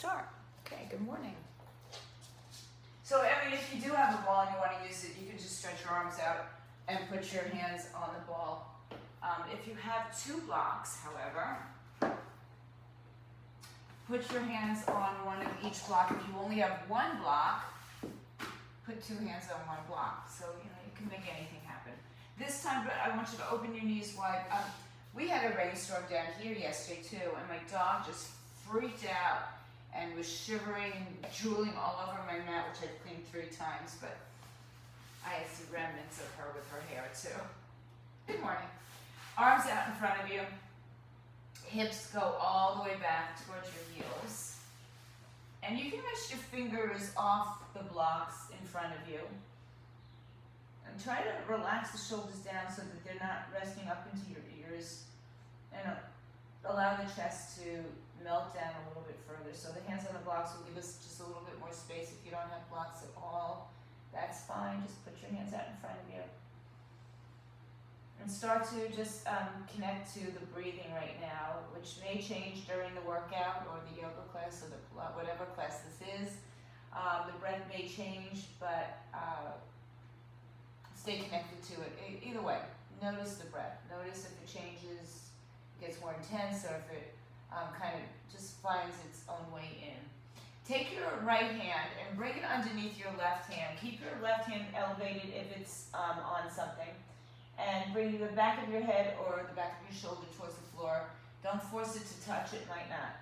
start. Okay, good morning. So, I mean, if you do have a ball and you want to use it, you can just stretch your arms out and put your hands on the ball. If you have two blocks, however, put your hands on one of each block. If you only have one block, put two hands on one block. So, you can make anything happen. This time, I want you to open your knees wide. We had a rainstorm down here yesterday too, and my dog just freaked out and was shivering and drooling all over my mat, which I've cleaned 3 times, but I see remnants of her with her hair too. Good morning. Arms out in front of you. Hips go all the way back towards your heels. And you can rest your fingers off the blocks in front of you. And try to relax the shoulders down so that they're not resting up into your ears. And allow the chest to melt down a little bit further. So the hands on the blocks will give us just a little bit more space. If you don't have blocks at all, that's fine. Just put your hands out in front of you. And start to just connect to the breathing right now, which may change during the workout or the yoga class or the whatever class this is. The breath may change, but stay connected to it. Either way, notice the breath. Notice if it changes, gets more intense, or if it kind of just finds its own way in. Take your right hand and bring it underneath your left hand. Keep your left hand elevated if it's on something. And bring the back of your head or the back of your shoulder towards the floor. Don't force it to touch, it might not.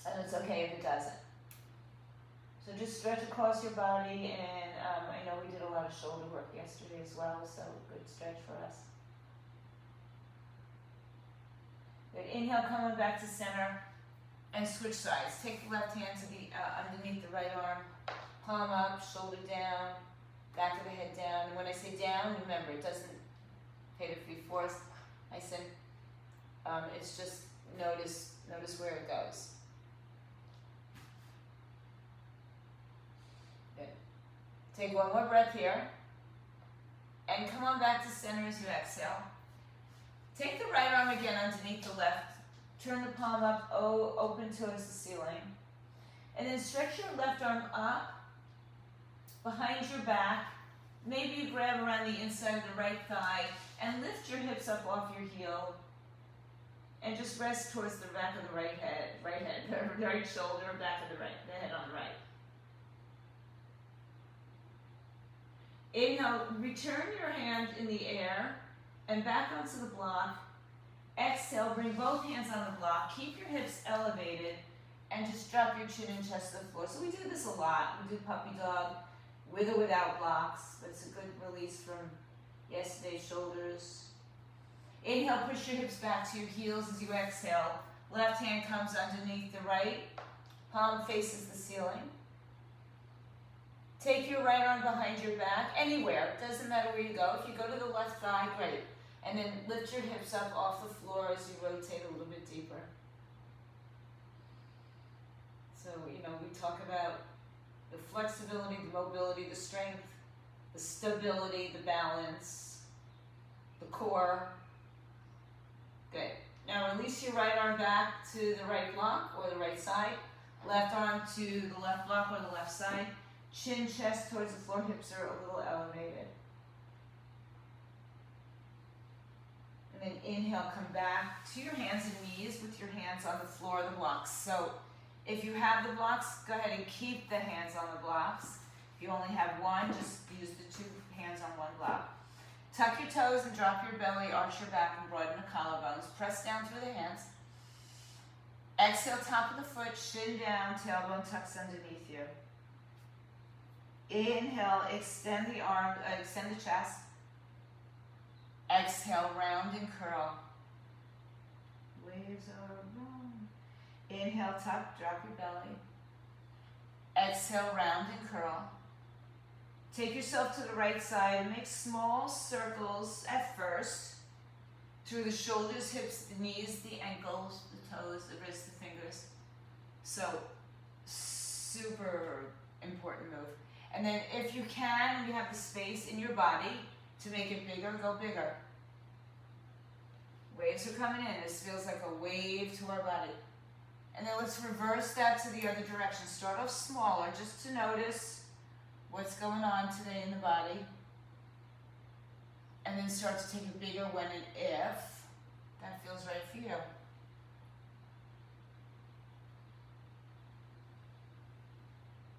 And it's okay if it doesn't. So just stretch across your body, and I know we did a lot of shoulder work yesterday as well, so good stretch for us. Good. Inhale, coming back to center, and switch sides. Take the left hand to the underneath the right arm, palm up, shoulder down, back of the head down. And when I say down, remember, it doesn't have to be forced. I said, it's just notice where it goes. Good. Take one more breath here, and come on back to center as you exhale. Take the right arm again underneath the left. Turn the palm up, open towards the ceiling. And then stretch your left arm up, behind your back. Maybe you grab around the inside of the right thigh and lift your hips up off your heel. And just rest towards the back of the right shoulder, back of the head on the right. Inhale, return your hand in the air and back onto the block. Exhale, bring both hands on the block. Keep your hips elevated and just drop your chin and chest to the floor. So we do this a lot. We do puppy dog with or without blocks. That's a good release from yesterday's shoulders. Inhale, push your hips back to your heels as you exhale. Left hand comes underneath the right. Palm faces the ceiling. Take your right arm behind your back, anywhere. It doesn't matter where you go. If you go to the left thigh, great. And then lift your hips up off the floor as you rotate a little bit deeper. So, we talk about the flexibility, the mobility, the strength, the stability, the balance, the core. Good. Now release your right arm back to the right block or the right side. Left arm to the left block or the left side. Chin, chest towards the floor, hips are a little elevated. And then inhale, come back to your hands and knees with your hands on the floor of the blocks. So if you have the blocks, go ahead and keep the hands on the blocks. If you only have one, just use the 2 hands on one block. Tuck your toes and drop your belly, arch your back and broaden the collarbones. Press down through the hands. Exhale, top of the foot, shin down, tailbone tucks underneath you. Inhale, extend the arm, extend the chest. Exhale, round and curl. Waves are wrong. Inhale, tuck, drop your belly. Exhale, round and curl. Take yourself to the right side and make small circles at first through the shoulders, hips, the knees, the ankles, the toes, the wrists, the fingers. So, super important move. And then if you can, and you have the space in your body to make it bigger, go bigger. Waves are coming in. This feels like a wave to our body. And then let's reverse that to the other direction. Start off smaller just to notice what's going on today in the body. And then start to take it bigger when and if that feels right for you.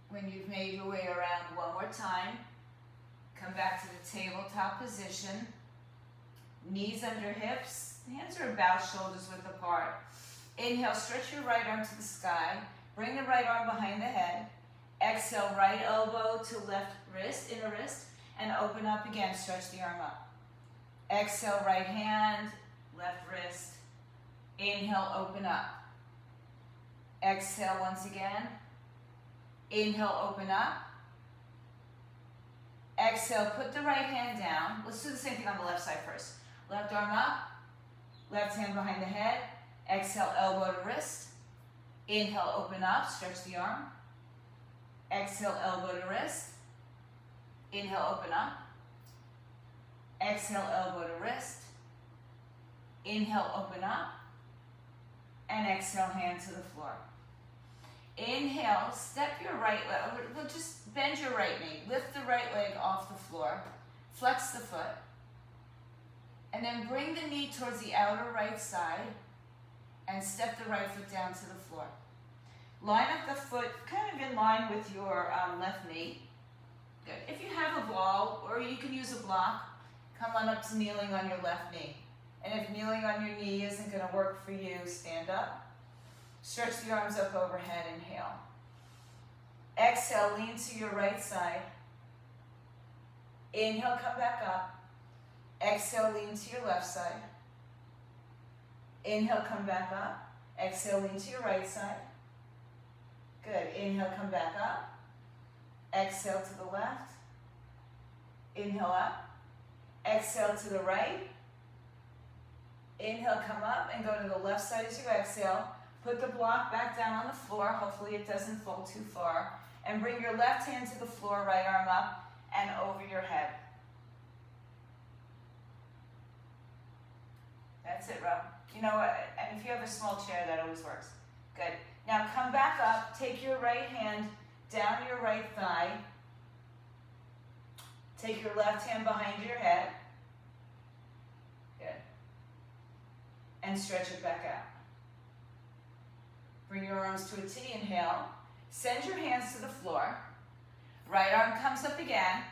When you've made your way around one more time, come back to the tabletop position. Knees under hips, hands are about shoulders width apart. Inhale, stretch your right arm to the sky. Bring the right arm behind the head. Exhale, right elbow to left wrist, inner wrist, and open up again, stretch the arm up. Exhale, right hand, left wrist. Inhale, open up. Exhale once again. Inhale, open up. Exhale, put the right hand down. Let's do the same thing on the left side first. Left arm up, left hand behind the head. Exhale, elbow to wrist. Inhale, open up, stretch the arm. Exhale, elbow to wrist. Inhale, open up. Exhale, elbow to wrist. Inhale, open up. And exhale, hand to the floor. Inhale, step your right leg, well, just bend your right knee. Lift the right leg off the floor. Flex the foot. And then bring the knee towards the outer right side and step the right foot down to the floor. Line up the foot kind of in line with your left knee. Good. If you have a ball, or you can use a block, come on up to kneeling on your left knee. And if kneeling on your knee isn't going to work for you, stand up. Stretch the arms up overhead, inhale. Exhale, lean to your right side. Inhale, come back up. Exhale, lean to your left side. Inhale, come back up. Exhale, lean to your right side. Good. Inhale, come back up. Exhale to the left. Inhale up. Exhale to the right. Inhale, come up and go to the left side as you exhale. Put the block back down on the floor. Hopefully it doesn't fall too far. And bring your left hand to the floor, right arm up and over your head. That's it, Rob. You know what? And if you have a small chair, that always works. Good. Now come back up. Take your right hand down your right thigh. Take your left hand behind your head. Good. And stretch it back out. Bring your arms to a T, inhale. Send your hands to the floor. Right arm comes up again.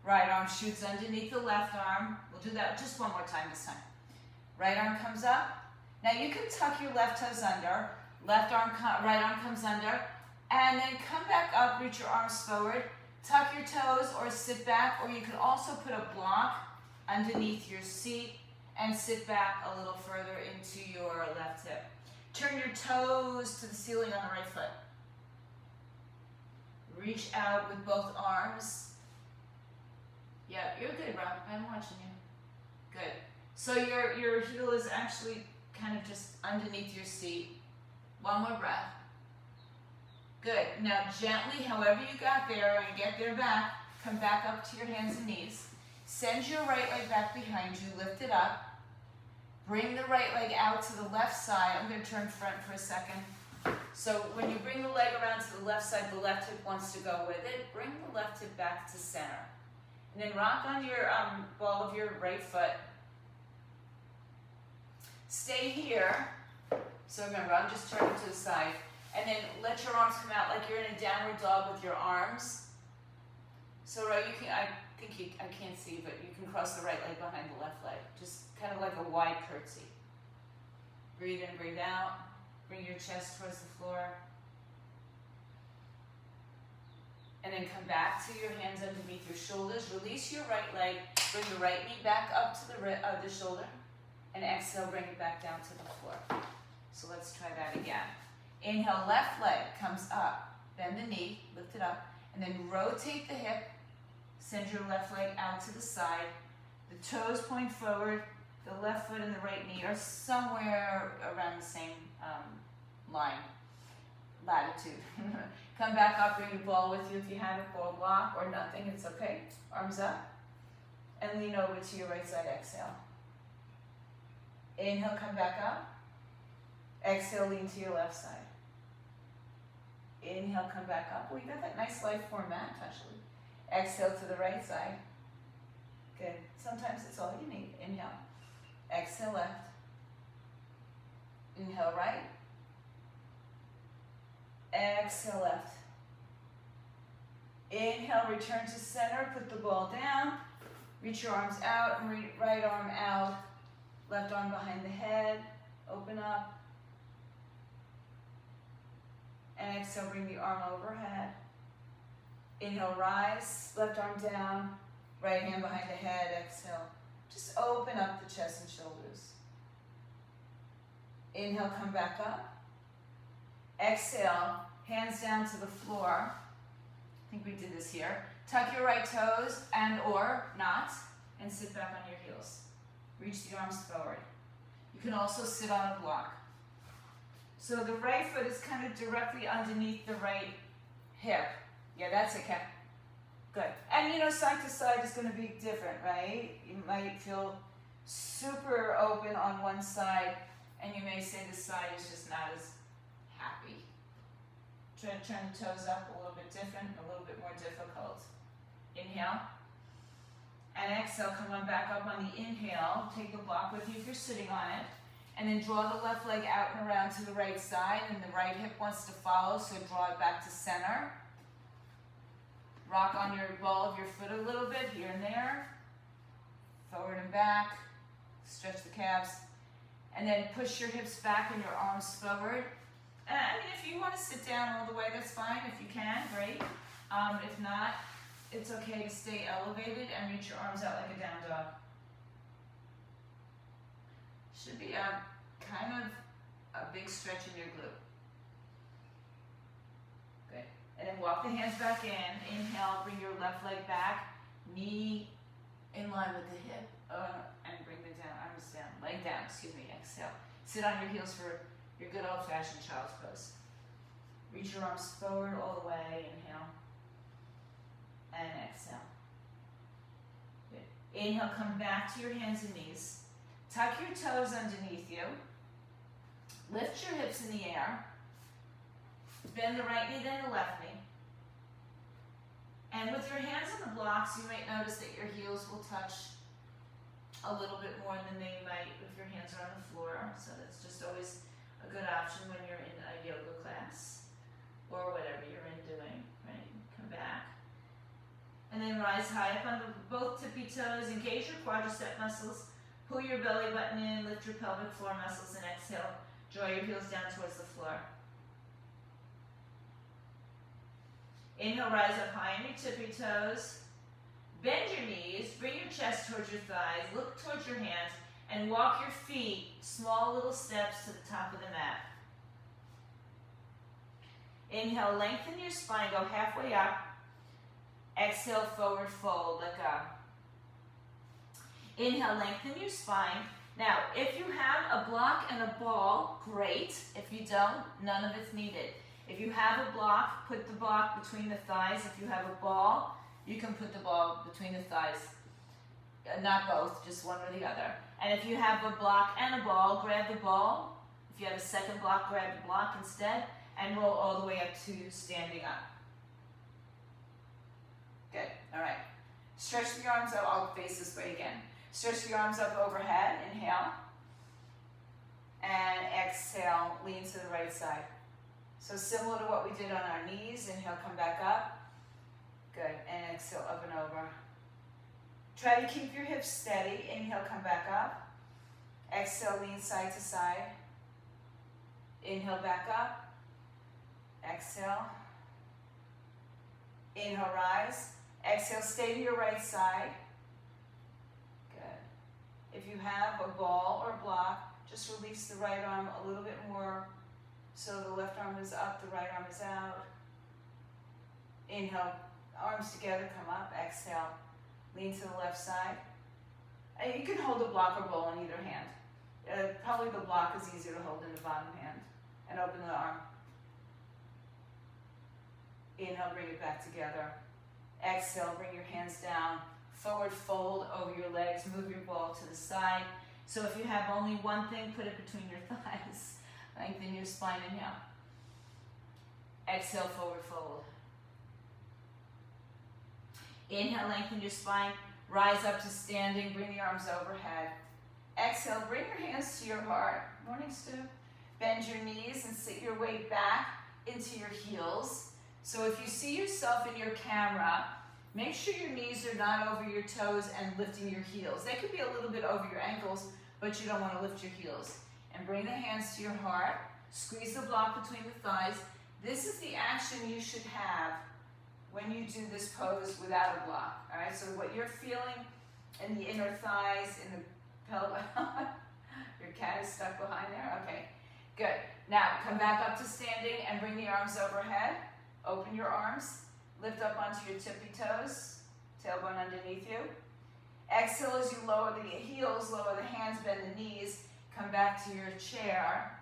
Right arm shoots underneath the left arm. We'll do that just one more time this time. Right arm comes up. Now you can tuck your left toes under. Right arm comes under. And then come back up, reach your arms forward. Tuck your toes or sit back, or you could also put a block underneath your seat and sit back a little further into your left hip. Turn your toes to the ceiling on the right foot. Reach out with both arms. Yeah, you're good, Rob. I'm watching you. Good. So your heel is actually kind of just underneath your seat. One more breath. Good. Now gently, however you got there, when you get there back, come back up to your hands and knees. Send your right leg back behind you. Lift it up. Bring the right leg out to the left side. I'm going to turn front for a second. So when you bring the leg around to the left side, the left hip wants to go with it. Bring the left hip back to center. And then rock on your ball of your right foot. Stay here. So remember, I'm just turning to the side. And then let your arms come out like you're in a downward dog with your arms. So you can, I can't see, but you can cross the right leg behind the left leg. Just kind of like a wide curtsy. Breathe in, breathe out. Bring your chest towards the floor. And then come back to your hands underneath your shoulders. Release your right leg. Bring the right knee back up to the shoulder. And exhale, bring it back down to the floor. So let's try that again. Inhale, left leg comes up. Bend the knee, lift it up. And then rotate the hip. Send your left leg out to the side. The toes point forward. The left foot and the right knee are somewhere around the same latitude. Come back up, bring your ball with you if you have it, ball block or nothing, it's okay. Arms up. And lean over to your right side, exhale. Inhale, come back up. Exhale, lean to your left side. Inhale, come back up. Well, you got that nice life form mat, actually. Exhale to the right side. Good. Sometimes it's all you need. Inhale. Exhale, left. Inhale, right. Exhale, left. Inhale, return to center. Put the ball down. Reach your arms out and right arm out. Left arm behind the head. Open up. And exhale, bring the arm overhead. Inhale, rise. Left arm down. Right hand behind the head. Exhale. Just open up the chest and shoulders. Inhale, come back up. Exhale, hands down to the floor. I think we did this here. Tuck your right toes and or not, and sit back on your heels. Reach the arms forward. You can also sit on a block. So the right foot is kind of directly underneath the right hip. Yeah, that's okay. Good. And you know, side to side is going to be different, right? You might feel super open on one side, and you may say this side is just not as happy. Try to turn the toes up a little bit different, a little bit more difficult. Inhale. And exhale, come on back up on the inhale. Take the block with you if you're sitting on it. And then draw the left leg out and around to the right side, and the right hip wants to follow, so draw it back to center. Rock on your ball of your foot a little bit, here and there. Forward and back. Stretch the calves. And then push your hips back and your arms forward. And I mean, if you want to sit down all the way, that's fine. If you can, great. If not, it's okay to stay elevated and reach your arms out like a down dog. Should be a kind of a big stretch in your glute. Good. And then walk the hands back in. Inhale, bring your left leg back. Knee in line with the hip. And bring the arms down. Leg down, excuse me. Exhale. Sit on your heels for your good old-fashioned child's pose. Reach your arms forward all the way. Inhale. And exhale. Good. Inhale, come back to your hands and knees. Tuck your toes underneath you. Lift your hips in the air. Bend the right knee, then the left knee. And with your hands on the blocks, you might notice that your heels will touch a little bit more than they might if your hands are on the floor. So that's just always a good option when you're in a yoga class or whatever you're in doing, right? Come back. And then rise high up on both tippy toes. Engage your quadricep muscles. Pull your belly button in, lift your pelvic floor muscles, and exhale. Draw your heels down towards the floor. Inhale, rise up high on your tippy toes. Bend your knees, bring your chest towards your thighs, look towards your hands, and walk your feet, small little steps to the top of the mat. Inhale, lengthen your spine, go halfway up. Exhale, forward fold, let go. Inhale, lengthen your spine. Now, if you have a block and a ball, great. If you don't, none of it's needed. If you have a block, put the block between the thighs. If you have a ball, you can put the ball between the thighs. Not both, just one or the other. And if you have a block and a ball, grab the ball. If you have a second block, grab the block instead, and roll all the way up to standing up. Good, all right. Stretch the arms out, I'll face this way again. Stretch the arms up overhead, inhale. And exhale, lean to the right side. So similar to what we did on our knees, inhale, come back up. Good, and exhale, up and over. Try to keep your hips steady. Inhale, come back up. Exhale, lean side to side. Inhale, back up. Exhale. Inhale, rise. Exhale, stay to your right side. Good. If you have a ball or block, just release the right arm a little bit more so the left arm is up, the right arm is out. Inhale, arms together, come up. Exhale, lean to the left side. And you can hold a block or ball in either hand. Probably the block is easier to hold in the bottom hand. And open the arm. Inhale, bring it back together. Exhale, bring your hands down. Forward fold over your legs. Move your ball to the side. So if you have only one thing, put it between your thighs. Lengthen your spine, inhale. Exhale, forward fold. Inhale, lengthen your spine. Rise up to standing, bring the arms overhead. Exhale, bring your hands to your heart. Morning, Stu. Bend your knees and sit your weight back into your heels. So if you see yourself in your camera, make sure your knees are not over your toes and lifting your heels. They could be a little bit over your ankles, but you don't want to lift your heels. And bring the hands to your heart. Squeeze the block between the thighs. This is the action you should have when you do this pose without a block. All right, so what you're feeling in the inner thighs, in the pelvis. Your cat is stuck behind there? Okay, good. Now, come back up to standing and bring the arms overhead. Open your arms. Lift up onto your tippy toes. Tailbone underneath you. Exhale as you lower the heels, lower the hands, bend the knees. Come back to your chair.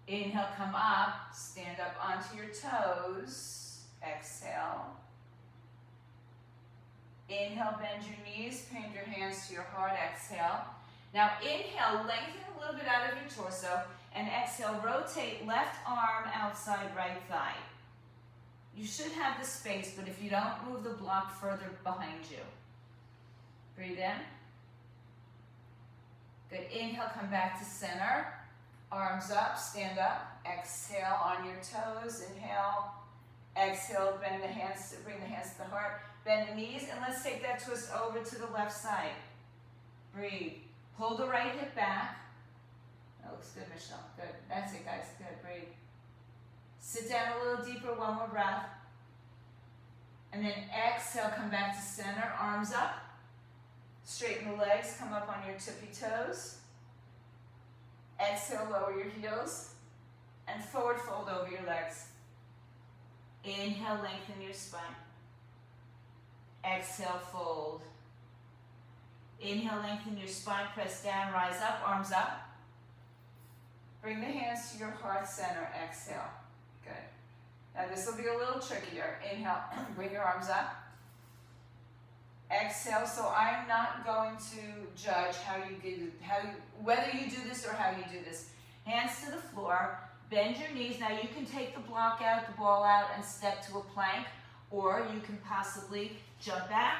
Inhale, come up. Stand up onto your toes. Exhale. Inhale, bend your knees, paint your hands to your heart, exhale. Now inhale, lengthen a little bit out of your torso, and exhale, rotate left arm outside right thigh. You should have the space, but if you don't, move the block further behind you. Breathe in. Good, inhale, come back to center. Arms up, stand up. Exhale on your toes, inhale. Exhale, bend the hands, bring the hands to the heart. Bend the knees, and let's take that twist over to the left side. Breathe. Pull the right hip back. That looks good, Michelle. Good. That's it, guys. Good. Breathe. Sit down a little deeper. One more breath. And then exhale, come back to center. Arms up. Straighten the legs. Come up on your tippy toes. Exhale, lower your heels. And forward fold over your legs. Inhale, lengthen your spine. Exhale, fold. Inhale, lengthen your spine, press down, rise up, arms up. Bring the hands to your heart center, exhale. Good. Now this will be a little trickier. Inhale, bring your arms up. Exhale, so I'm not going to judge whether you do this or how you do this. Hands to the floor, bend your knees. Now you can take the block out, the ball out, and step to a plank, or you can possibly jump back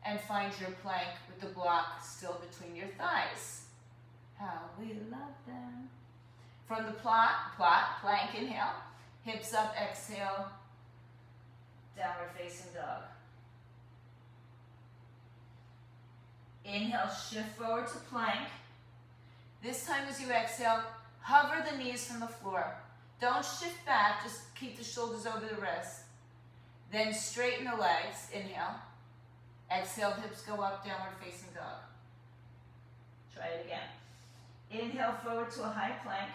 and find your plank with the block still between your thighs. How we love them. From the plank, inhale, hips up, exhale, downward facing dog. Inhale, shift forward to plank. This time as you exhale, hover the knees from the floor. Don't shift back, just keep the shoulders over the wrists. Then straighten the legs, inhale. Exhale, hips go up, downward facing dog. Try it again. Inhale, forward to a high plank.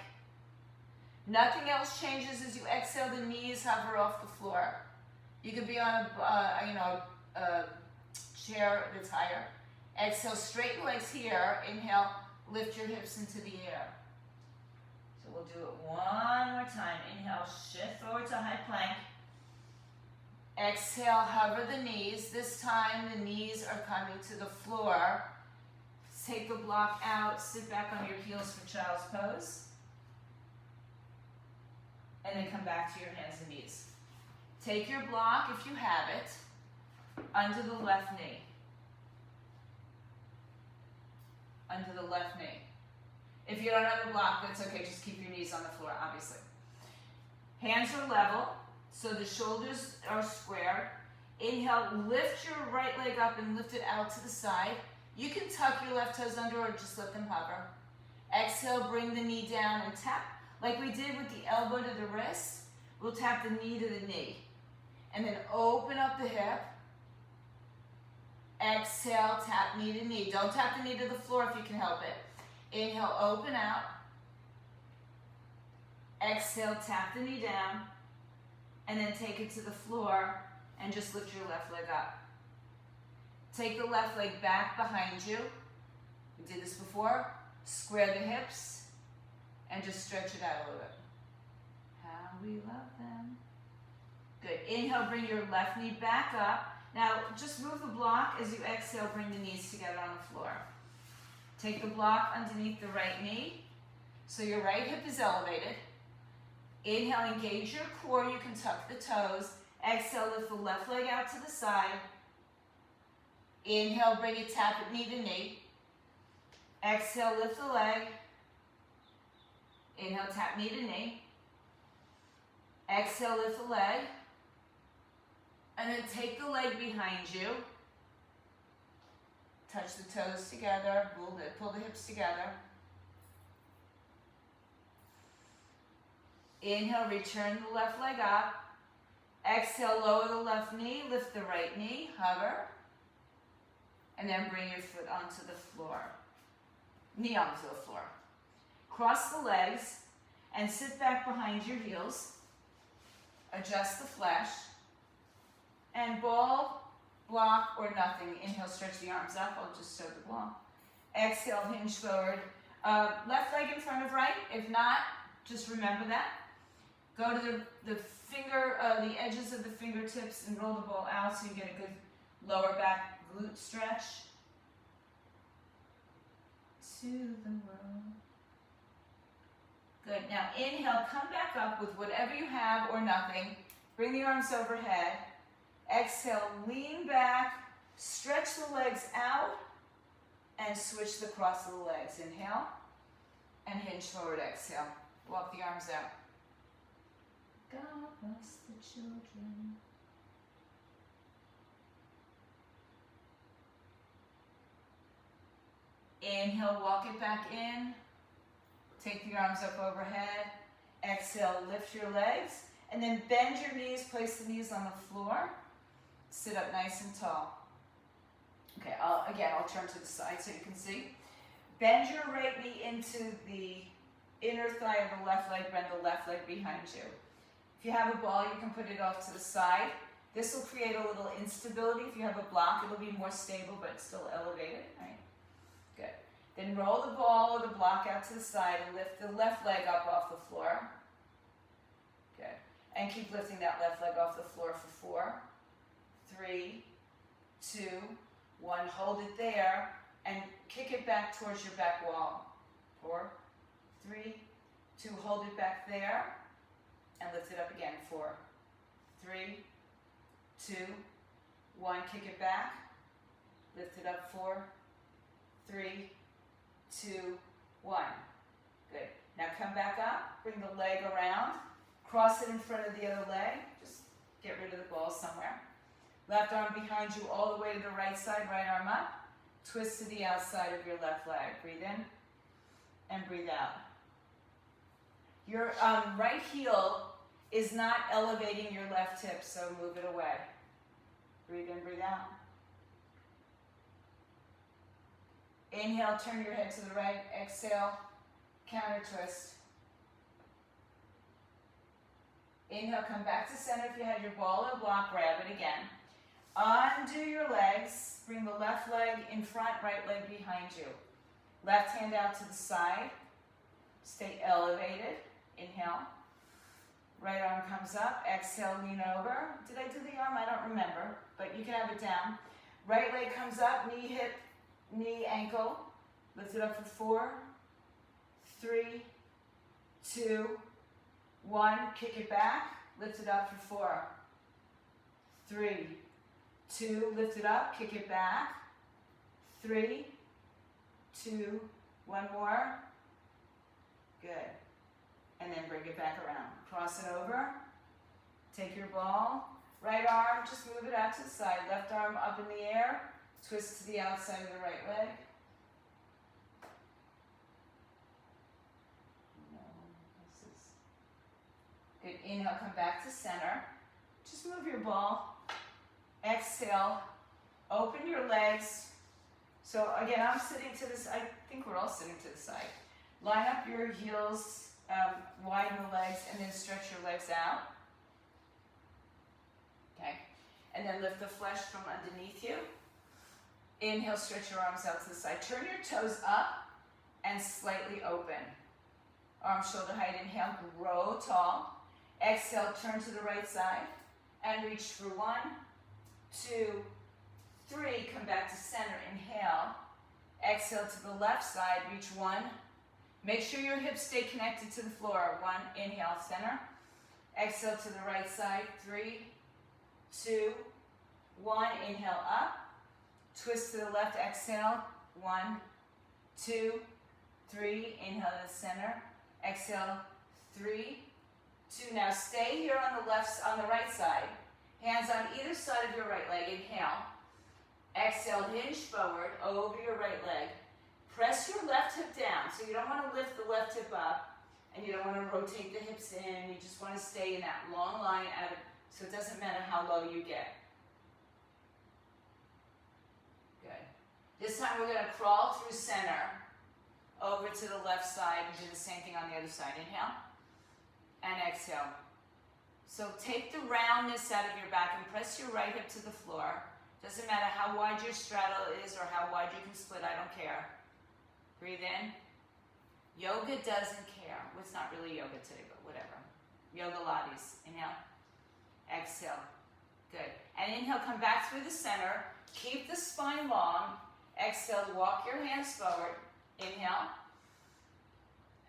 Nothing else changes as you exhale, the knees hover off the floor. You could be on a chair that's higher. Exhale, straighten legs here. Inhale, lift your hips into the air. So we'll do it one more time. Inhale, shift forward to a high plank. Exhale, hover the knees. This time the knees are coming to the floor. Take the block out, sit back on your heels for child's pose. And then come back to your hands and knees. Take your block, if you have it, under the left knee. Under the left knee. If you don't have the block, that's okay, just keep your knees on the floor, obviously. Hands are level. So the shoulders are square. Inhale, lift your right leg up and lift it out to the side. You can tuck your left toes under or just let them hover. Exhale, bring the knee down and tap. Like we did with the elbow to the wrist, we'll tap the knee to the knee. And then open up the hip. Exhale, tap knee to knee. Don't tap the knee to the floor if you can help it. Inhale, open out. Exhale, tap the knee down. And then take it to the floor and just lift your left leg up. Take the left leg back behind you. We did this before. Square the hips and just stretch it out a little bit. How we love them. Good. Inhale, bring your left knee back up. Now, just move the block as you exhale, bring the knees together on the floor. Take the block underneath the right knee, so your right hip is elevated. Inhale, engage your core, you can tuck the toes. Exhale, lift the left leg out to the side. Inhale, bring it, tap it knee to knee. Exhale, lift the leg. Inhale, tap knee to knee. Exhale, lift the leg. And then take the leg behind you. Touch the toes together, pull the hips together. Inhale, return the left leg up. Exhale, lower the left knee, lift the right knee, hover. And then bring your foot onto the floor. Knee onto the floor. Cross the legs and sit back behind your heels. Adjust the flesh. And ball, block, or nothing. Inhale, stretch the arms up. I'll just show the block. Exhale, hinge forward. Left leg in front of right. If not, just remember that. Go to the edges of the fingertips and roll the ball out so you get a good lower back glute stretch. To the world. Good. Now inhale, come back up with whatever you have or nothing. Bring the arms overhead. Exhale, lean back, stretch the legs out, and switch the cross of the legs. Inhale, and hinge forward, exhale. Walk the arms out. God bless the children. Inhale, walk it back in. Take the arms up overhead. Exhale, lift your legs. And then bend your knees, place the knees on the floor. Sit up nice and tall. Okay, I'll turn to the side so you can see. Bend your right knee into the inner thigh of the left leg, bend the left leg behind you. If you have a ball, you can put it off to the side. This will create a little instability. If you have a block, it'll be more stable, but still elevated, right? Good. Then roll the ball or the block out to the side and lift the left leg up off the floor. Good. And keep lifting that left leg off the floor for 4, 3, 2, 1. Hold it there and kick it back towards your back wall. 4, 3, 2. Hold it back there and lift it up again. 4, 3, 2, 1. Kick it back. Lift it up. 4, 3, 2, 1. Good. Now come back up. Bring the leg around. Cross it in front of the other leg. Just get rid of the ball somewhere. Left arm behind you all the way to the right side. Right arm up. Twist to the outside of your left leg. Breathe in and breathe out. Your right heel is not elevating your left hip, so move it away. Breathe in, breathe out. Inhale, turn your head to the right. Exhale, counter twist. Inhale, come back to center. If you had your ball or block, grab it again. Undo your legs. Bring the left leg in front, right leg behind you. Left hand out to the side. Stay elevated. Inhale. Right arm comes up. Exhale, lean over. Did I do the arm? I don't remember, but you can have it down. Right leg comes up, knee, hip, knee, ankle. Lift it up for 4, 3, 2, 1. Kick it back. Lift it up for 4, 3, 2. Lift it up. Kick it back. 3, 2. 1 more. Good. And then bring it back around. Cross it over. Take your ball. Right arm, just move it out to the side. Left arm up in the air. Twist to the outside of the right leg. Good. Inhale, come back to center. Just move your ball. Exhale. Open your legs. So again, I'm sitting to this. I think we're all sitting to the side. Line up your heels, widen the legs, and then stretch your legs out. Okay. And then lift the flesh from underneath you. Inhale, stretch your arms out to the side. Turn your toes up and slightly open. Arm shoulder height. Inhale, grow tall. Exhale, turn to the right side and reach for 1, 2, 3. Come back to center. Inhale. Exhale to the left side, reach one. Make sure your hips stay connected to the floor. One, inhale, center. Exhale to the right side, 3, 2, 1, inhale up. Twist to the left, exhale, 1, 2, 3, inhale to the center. Exhale, 3, 2. Now stay here on the right side. Hands on either side of your right leg, inhale. Exhale, hinge forward over your right leg. Press your left hip down, so you don't want to lift the left hip up, and you don't want to rotate the hips in. You just want to stay in that long line out of, so it doesn't matter how low you get. Good. This time we're going to crawl through center, over to the left side, and do the same thing on the other side. Inhale, and exhale. So take the roundness out of your back and press your right hip to the floor. Doesn't matter how wide your straddle is or how wide you can split, I don't care. Breathe in. Yoga doesn't care. Well, it's not really yoga today, but whatever. Yoga Lattes. Inhale. Exhale. Good. And inhale, come back through the center. Keep the spine long. Exhale, walk your hands forward. Inhale.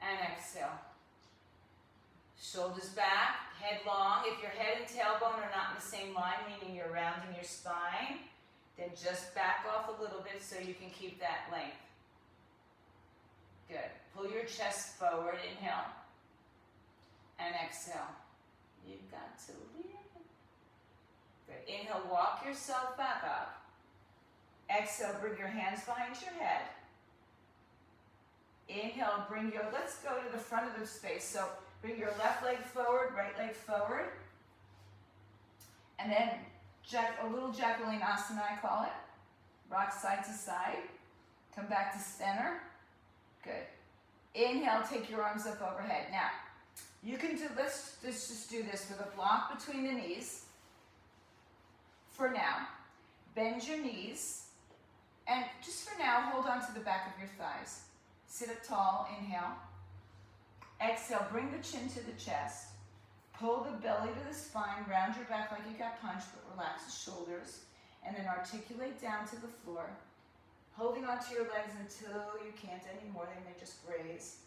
And exhale. Shoulders back, head long. If your head and tailbone are not in the same line, meaning you're rounding your spine, then just back off a little bit so you can keep that length. Good. Pull your chest forward, inhale, and exhale. You've got to lean. Good. Inhale, walk yourself back up. Exhale, bring your hands behind your head. Inhale, let's go to the front of the space. So bring your left leg forward, right leg forward. And then a little Jacqueline Asana, I call it. Rock side to side. Come back to center. Good. Inhale, take your arms up overhead. Now, you can do, let's just do this with a block between the knees. For now, bend your knees. And just for now, hold on to the back of your thighs. Sit up tall, inhale. Exhale, bring the chin to the chest. Pull the belly to the spine, round your back like you got punched, but relax the shoulders. And then articulate down to the floor. Holding onto your legs until you can't anymore, they may just graze.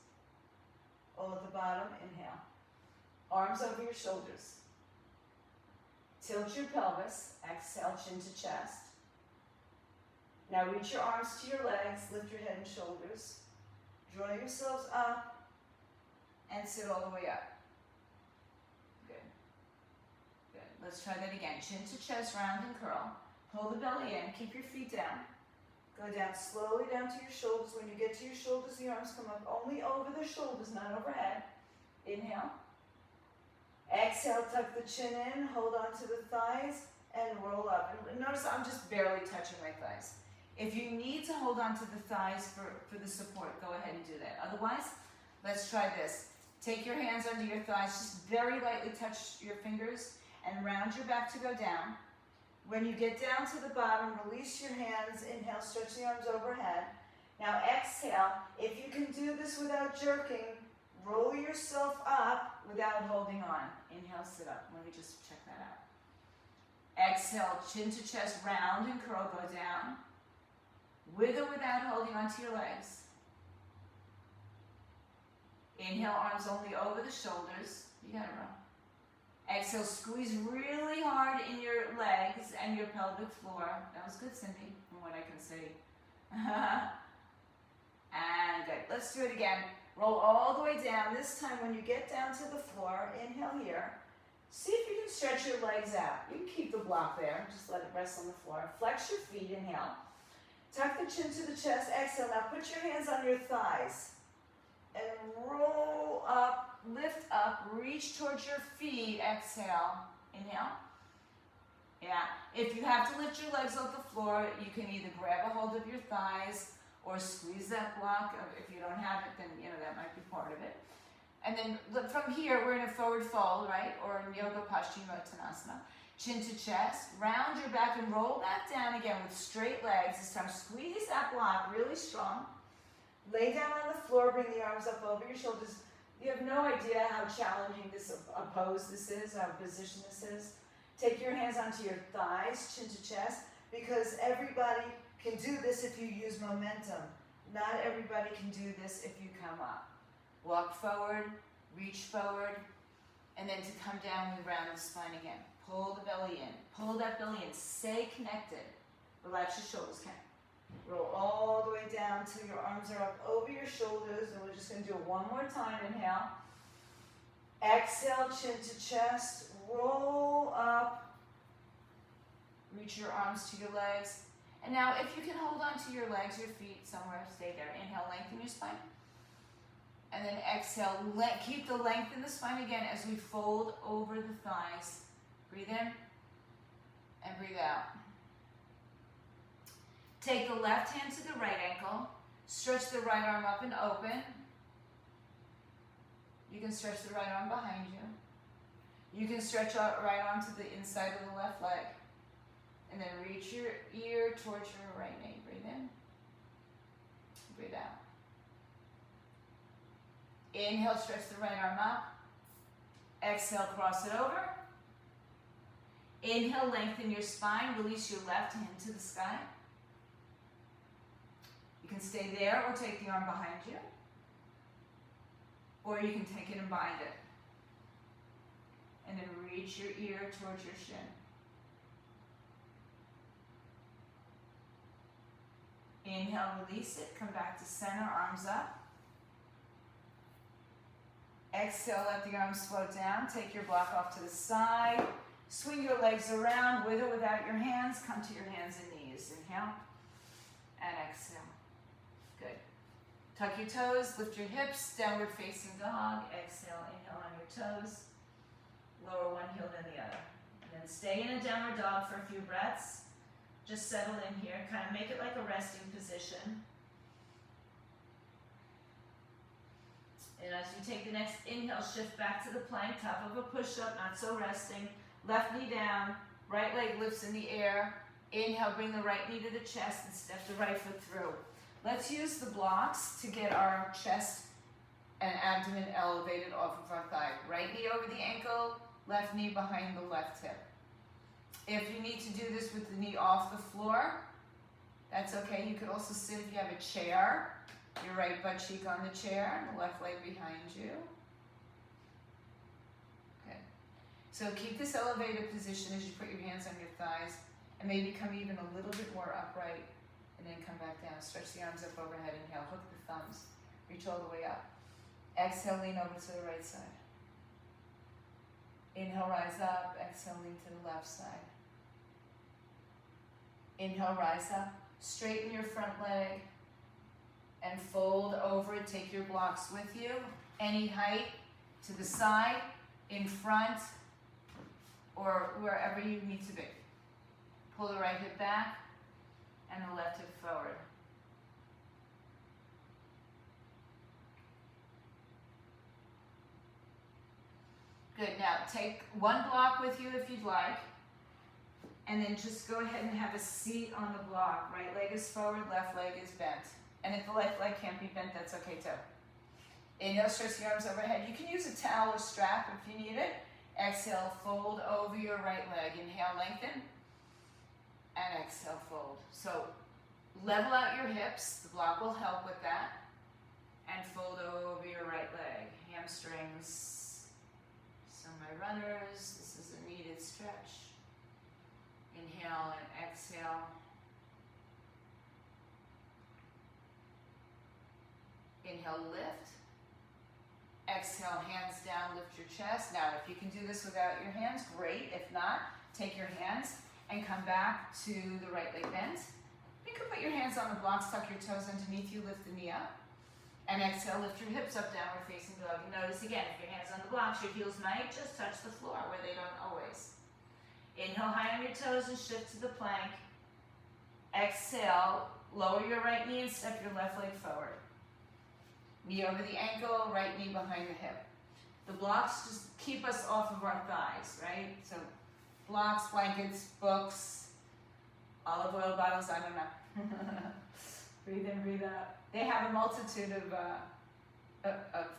All at the bottom, inhale. Arms over your shoulders. Tilt your pelvis, exhale, chin to chest. Now reach your arms to your legs, lift your head and shoulders. Draw yourselves up and sit all the way up. Good. Good. Let's try that again. Chin to chest, round and curl. Pull the belly in, keep your feet down. Go down slowly down to your shoulders. When you get to your shoulders, the arms come up only over the shoulders, not overhead. Inhale. Exhale, tuck the chin in, hold on to the thighs, and roll up. And notice I'm just barely touching my thighs. If you need to hold on to the thighs for the support, go ahead and do that. Otherwise, let's try this. Take your hands under your thighs, just very lightly touch your fingers, and round your back to go down. When you get down to the bottom, release your hands. Inhale, stretch the arms overhead. Now exhale. If you can do this without jerking, roll yourself up without holding on. Inhale, sit up. Let me just check that out. Exhale, chin to chest, round and curl, go down. With or without holding onto your legs. Inhale, arms only over the shoulders. You got it, roll. Exhale, squeeze really hard in your legs and your pelvic floor. That was good, Cindy, from what I can see. And good. Let's do it again. Roll all the way down. This time when you get down to the floor, inhale here. See if you can stretch your legs out. You can keep the block there. Just let it rest on the floor. Flex your feet, inhale. Tuck the chin to the chest, exhale. Now put your hands on your thighs. And roll up, lift up, reach towards your feet, exhale. Inhale. Yeah, if you have to lift your legs off the floor, you can either grab a hold of your thighs or squeeze that block. If you don't have it, then that might be part of it. And then from here, we're in a forward fold, right? Or in Yoga Paschimottanasana. Chin to chest, round your back and roll that down again with straight legs. This time, squeeze that block really strong. Lay down on the floor, bring the arms up over your shoulders. You have no idea how challenging a pose this is, how position this is. Take your hands onto your thighs, chin to chest, because everybody can do this if you use momentum. Not everybody can do this if you come up. Walk forward, reach forward, and then to come down, we round the spine again. Pull the belly in. Pull that belly in. Stay connected. Relax your shoulders, Ken. Roll all the way down till your arms are up over your shoulders, and we're just going to do it one more time. Inhale. Exhale, chin to chest. Roll up. Reach your arms to your legs. And now if you can hold on to your legs, your feet somewhere, stay there. Inhale, lengthen your spine. And then exhale, keep the length in the spine again as we fold over the thighs. Breathe in and breathe out. Take the left hand to the right ankle. Stretch the right arm up and open. You can stretch the right arm behind you. You can stretch out right arm to the inside of the left leg. And then reach your ear towards your right knee. Breathe in. Breathe out. Inhale, stretch the right arm up. Exhale, cross it over. Inhale, lengthen your spine. Release your left hand to the sky. You can stay there or take the arm behind you. Or you can take it and bind it. And then reach your ear towards your shin. Inhale, release it. Come back to center, arms up. Exhale, let the arms float down. Take your block off to the side. Swing your legs around with or without your hands. Come to your hands and knees. Inhale and exhale. Good. Tuck your toes, lift your hips, downward facing dog. Exhale, inhale on your toes. Lower one heel than the other. And then stay in a downward dog for a few breaths. Just settle in here. Kind of make it like a resting position. And as you take the next inhale, shift back to the plank, top of a push-up, not so resting. Left knee down, right leg lifts in the air. Inhale, bring the right knee to the chest and step the right foot through. Let's use the blocks to get our chest and abdomen elevated off of our thigh. Right knee over the ankle, left knee behind the left hip. If you need to do this with the knee off the floor, that's okay. You could also sit if you have a chair. Your right butt cheek on the chair and the left leg behind you. Good. So keep this elevated position as you put your hands on your thighs and maybe come even a little bit more upright and then come back down. Stretch the arms up overhead. Inhale, hook the thumbs. Reach all the way up. Exhale, lean over to the right side. Inhale, rise up. Exhale, lean to the left side. Inhale, rise up. Straighten your front leg. And fold over it. Take your blocks with you. Any height to the side, in front, or wherever you need to be. Pull the right hip back and the left hip forward. Good. Now take one block with you if you'd like. And then just go ahead and have a seat on the block. Right leg is forward, left leg is bent. And if the left leg can't be bent, that's okay too. Inhale, stretch the arms overhead. You can use a towel or strap if you need it. Exhale, fold over your right leg. Inhale, lengthen. And exhale, fold. So level out your hips. The block will help with that. And fold over your right leg. Hamstrings. So my runners, this is a needed stretch. Inhale and exhale. Inhale, lift. Exhale, hands down, lift your chest. Now, if you can do this without your hands, great. If not, take your hands and come back to the right leg bent. You can put your hands on the blocks, tuck your toes underneath you, lift the knee up. And exhale, lift your hips up, downward facing dog. And notice again, if your hands on the blocks, your heels might just touch the floor where they don't always. Inhale high on your toes and shift to the plank. Exhale, lower your right knee and step your left leg forward. Knee over the ankle, right knee behind the hip. The blocks just keep us off of our thighs, right? So blocks, blankets, books, olive oil bottles, I don't know. Breathe in, breathe out. They have a multitude of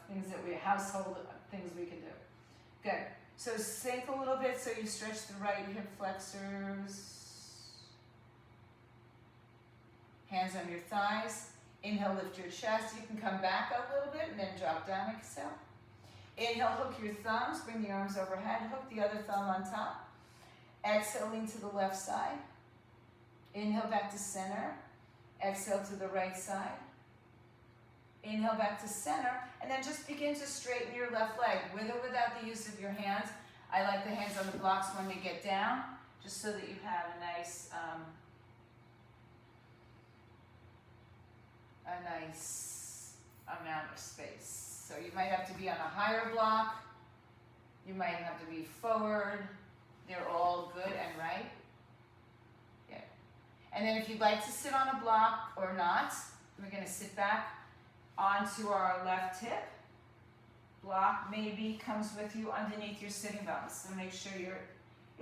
things that household things we can do. Good. So sink a little bit so you stretch the right hip flexors. Hands on your thighs. Inhale, lift your chest. You can come back a little bit and then drop down, exhale. Inhale, hook your thumbs, bring the arms overhead, hook the other thumb on top. Exhale, lean to the left side. Inhale, back to center. Exhale to the right side. Inhale, back to center, and then just begin to straighten your left leg, with or without the use of your hands. I like the hands on the blocks when they get down, just so that you have a nice amount of space. So you might have to be on a higher block. You might have to be forward. They're all good and right. Yeah. And then if you'd like to sit on a block or not, we're going to sit back onto our left hip. Block maybe comes with you underneath your sitting bones. So make sure you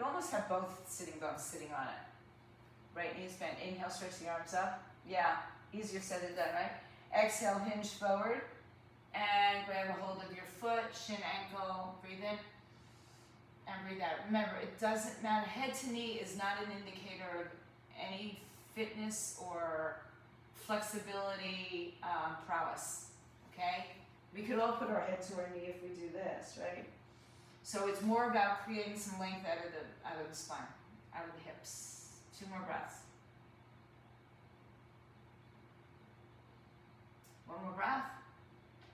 almost have both sitting bones sitting on it. Right knee's bent. Inhale, stretch the arms up. Yeah, easier said than done, right? Exhale, hinge forward. And grab a hold of your foot, shin, ankle, breathe in. And breathe out. Remember, it doesn't matter. Head to knee is not an indicator of any fitness or flexibility prowess, okay? We could all put our head to our knee if we do this, right? So it's more about creating some length out of the spine, out of the hips. 2 more breaths. 1 more breath.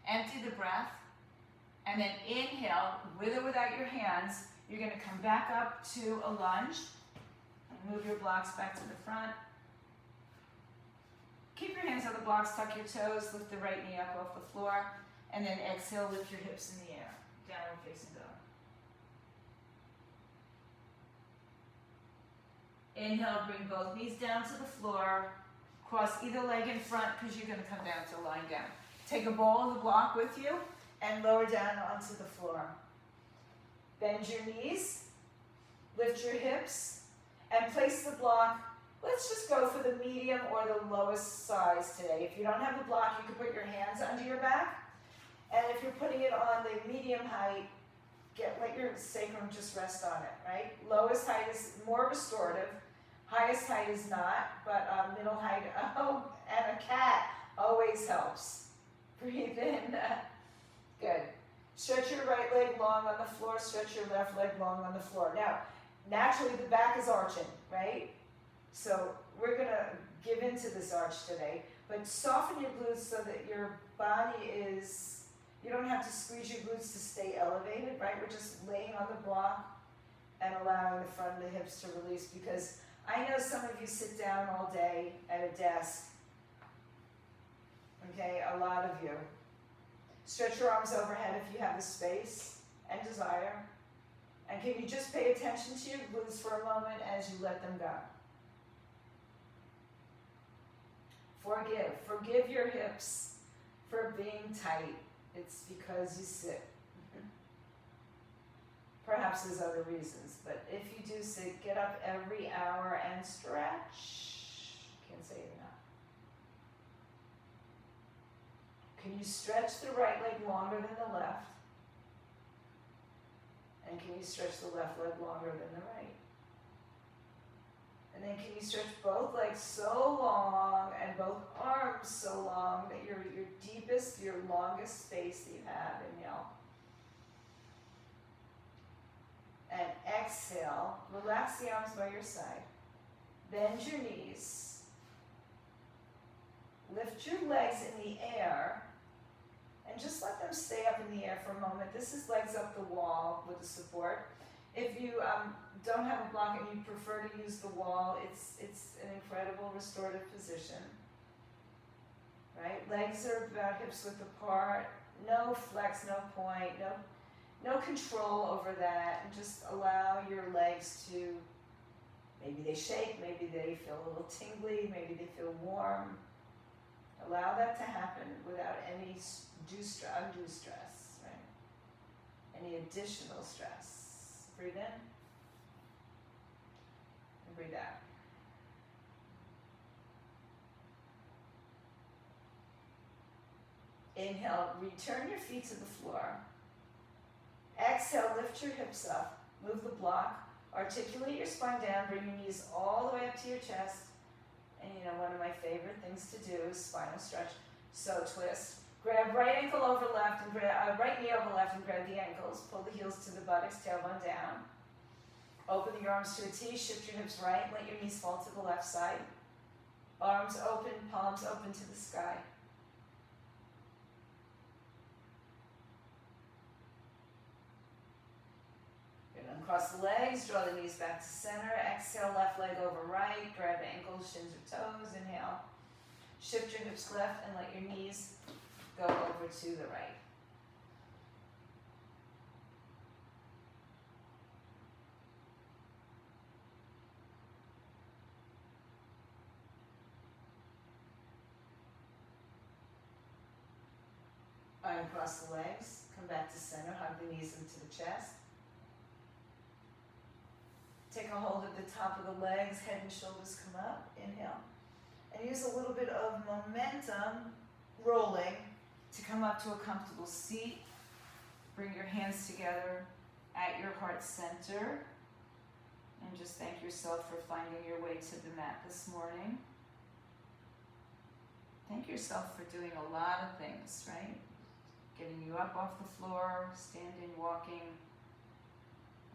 Empty the breath. And then inhale, with or without your hands. You're going to come back up to a lunge. Move your blocks back to the front. Keep your hands on the blocks, tuck your toes, lift the right knee up off the floor, and then exhale, lift your hips in the air. Downward facing dog. Inhale, bring both knees down to the floor. Cross either leg in front because you're going to come down to lying down. Take a ball of the block with you and lower down onto the floor. Bend your knees, lift your hips, and place the block. Let's just go for the medium or the lowest size today. If you don't have the block, you can put your hands under your back. And if you're putting it on the medium height, let your sacrum just rest on it, right? Lowest height is more restorative. Highest height is not, but middle height, oh, and a cat always helps. Breathe in. Good. Stretch your right leg long on the floor, stretch your left leg long on the floor. Now, naturally the back is arching, right? So we're going to give into this arch today, but soften your glutes so that your body is, you don't have to squeeze your glutes to stay elevated, right? We're just laying on the block and allowing the front of the hips to release, because I know some of you sit down all day at a desk, okay, a lot of you. Stretch your arms overhead if you have the space and desire. And can you just pay attention to your glutes for a moment as you let them go? Forgive. Forgive your hips for being tight. It's because you sit. Perhaps there's other reasons, but if you do sit, get up every hour and stretch. Can't say it enough. Can you stretch the right leg longer than the left? And can you stretch the left leg longer than the right? And then can you stretch both legs so long and both arms so long that your deepest, your longest space that you have? Inhale. And exhale. Relax the arms by your side. Bend your knees. Lift your legs in the air. And just let them stay up in the air for a moment. This is legs up the wall with the support. If you don't have a block and you prefer to use the wall, it's an incredible restorative position. Right? Legs are about hips width apart. No flex, no point, no control over that. And just allow your legs to, maybe they shake, maybe they feel a little tingly, maybe they feel warm. Allow that to happen without any undue stress, right? Any additional stress. Breathe in and breathe out. Inhale, return your feet to the floor. Exhale, lift your hips up. Move the block. Articulate your spine down. Bring your knees all the way up to your chest. And you know, one of my favorite things to do is spinal stretch. So twist. Grab right ankle over left and grab right knee over left and grab the ankles. Pull the heels to the buttocks, tailbone down. Open your arms to a T, shift your hips right, let your knees fall to the left side. Arms open, palms open to the sky. Good. Uncross the legs, draw the knees back to center. Exhale, left leg over right. Grab ankles, shins or toes. Inhale. Shift your hips left and let your knees go over to the right. Uncross the legs, come back to center, hug the knees into the chest. Take a hold at the top of the legs, head and shoulders come up, inhale. And use a little bit of momentum, rolling, to come up to a comfortable seat. Bring your hands together at your heart center. And just thank yourself for finding your way to the mat this morning. Thank yourself for doing a lot of things, right? Getting you up off the floor, standing, walking,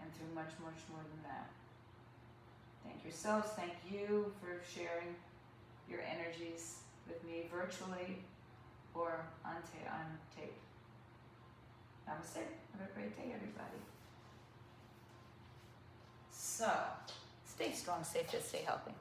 and through much, much more than that. Thank yourselves, thank you for sharing your energies with me virtually or on tape. Namaste. Have a great day, everybody. So, stay strong, stay fit, stay healthy.